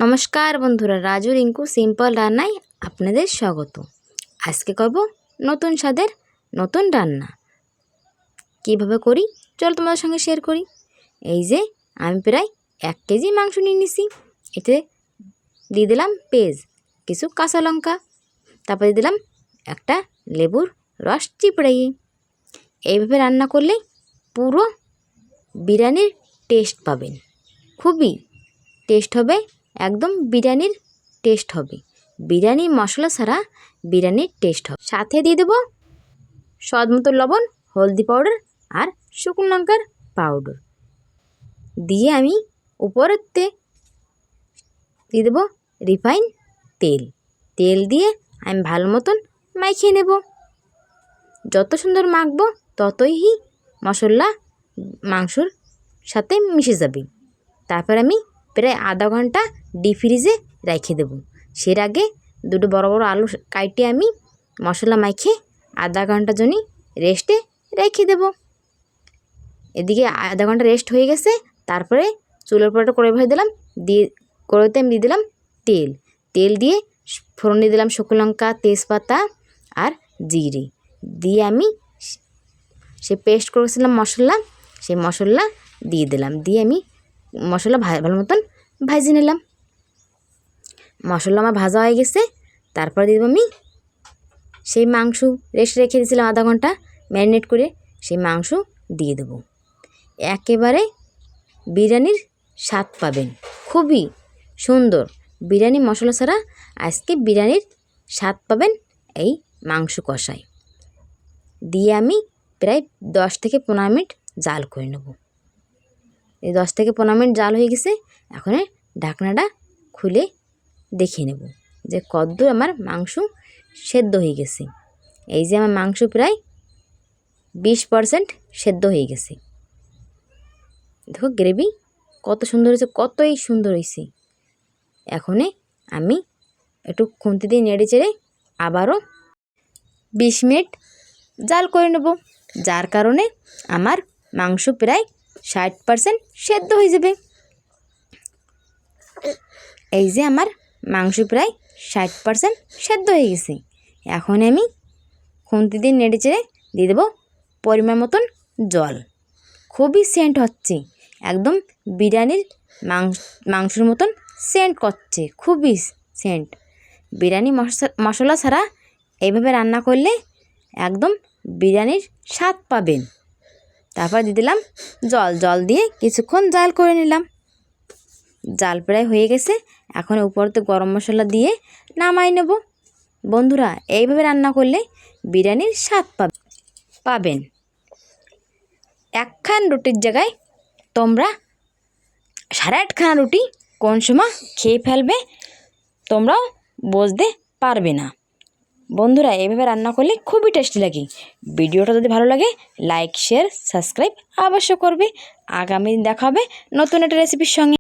নমস্কার বন্ধুরা, রাজু রিঙ্কু সিম্পল রান্নায় আপনাদের স্বাগত। আজকে করব নতুন স্বাদের নতুন রান্না। কিভাবে করি চলো তোমাদের সঙ্গে শেয়ার করি। এই যে আমি প্রায় 1 কেজি মাংস নিয়ে নিছি। এতে দিয়ে দিলাম পেঁয়াজ, কিছু কাঁচা লঙ্কা, তারপরে দিয়ে দিলাম একটা লেবুর রস চিপড়িয়ে। এইভাবে রান্না করলে পুরো বিরিয়ানির টেস্ট পাবেন। খুবই টেস্ট হবে, একদম বিরিয়ানির টেস্ট হবে। বিরিয়ানি মশলা ছাড়া বিরিয়ানির টেস্ট হবে। সাথে দিয়ে দেবো স্বাদ মতো লবণ, হলদি পাউডার আর শুকনো লঙ্কার পাউডার দিয়ে আমি উপরেতে দিয়ে দেবো রিফাইন তেল দিয়ে আমি ভালো মতন মাখিয়ে নেব। যত সুন্দর মাখবো ততই মশলা মাংসর সাথে মিশে যাবে। তারপর আমি প্রায় আধা ঘন্টা ডিপ ফ্রিজে রেখে দেবো। সের আগে দুটো বড় বড় আলু কাটে আমি মশলা মাখিয়ে আধা ঘন্টার জন্য রেস্টে রেখে দেব। এদিকে আধা ঘন্টা রেস্ট হয়ে গেছে। তারপরে চুলের উপর একটা কড়াই বসিয়ে দিলাম, কড়াইতে আমি দিয়ে দিলাম তেল দিয়ে ফোড়ন দিয়ে দিলাম শুকনো লঙ্কা, তেজপাতা আর জিরে দিয়ে আমি সে পেস্ট করেছিলাম মশলা, সেই মশলা দিয়ে দিলাম। দিয়ে আমি মশলা ভালো মতন ভাজে নিলাম। মশলা আমার ভাজা হয়ে গেছে। তারপর দিয়ে দেবো আমি সেই মাংস রেস্ট রেখে দিয়েছিলাম আধা ঘন্টা ম্যারিনেট করে, সেই মাংস দিয়ে দেবো। একেবারে বিরিয়ানির স্বাদ পাবেন, খুবই সুন্দর। বিরিয়ানি মশলা ছাড়া আজকে বিরিয়ানির স্বাদ পাবেন এই মাংস কষায়। দিয়ে আমি প্রায় 10 থেকে 15 মিনিট জাল করে নেব। এই 10 থেকে 15 মিনিট জাল হয়ে গেছে। এখন ঢাকনাটা খুলে দেখে নেব যে কতদূর আমার মাংস সেদ্ধ হয়ে গেছে। এই যে আমার মাংস প্রায় 20% সেদ্ধ হয়ে গেছে। দেখো গ্রেভি কত সুন্দর হয়েছে, কতই সুন্দর হয়েছে। এখন আমি একটু খুন্তি দিয়ে নেড়ে চেড়ে আবারও 20 মিনিট জাল করে নেব, যার কারণে আমার মাংস প্রায় 60% সেদ্ধ হয়ে যাবে। এই যে আমার মাংস প্রায় 60% সেদ্ধ হয়ে গেছে। এখন আমি খুন্তি দিয়ে নেড়ে চেড়ে দিয়ে দেবো পরিমাণ মতন জল। খুবই সেন্ট হচ্ছে, একদম বিরিয়ানির মাংসের মতন সেন্ট করছে, খুবই সেন্ট। বিরিয়ানি মশলা ছাড়া এইভাবে রান্না করলে একদম বিরিয়ানির স্বাদ পাবেন। তারপর দিয়ে দিলাম জল দিয়ে কিছুক্ষণ জাল করে নিলাম। জাল প্রায় হয়ে গেছে। এখন উপরতে গরম মশলা দিয়ে নামাই নেব। বন্ধুরা, এইভাবে রান্না করলে বিরিয়ানির স্বাদ পাবেন। একখান রুটির জায়গায় তোমরা 8.5 খানা রুটি কোন সময় খেয়ে ফেলবে তোমরাও বুঝতে পারবে না। বন্ধুরা, এইভাবে রান্না করলে খুবই টেস্টি লাগে। ভিডিওটা যদি ভালো লাগে লাইক, শেয়ার, সাবস্ক্রাইব অবশ্য করবে। আগামী দিন দেখা হবে নতুন একটা রেসিপির সঙ্গে।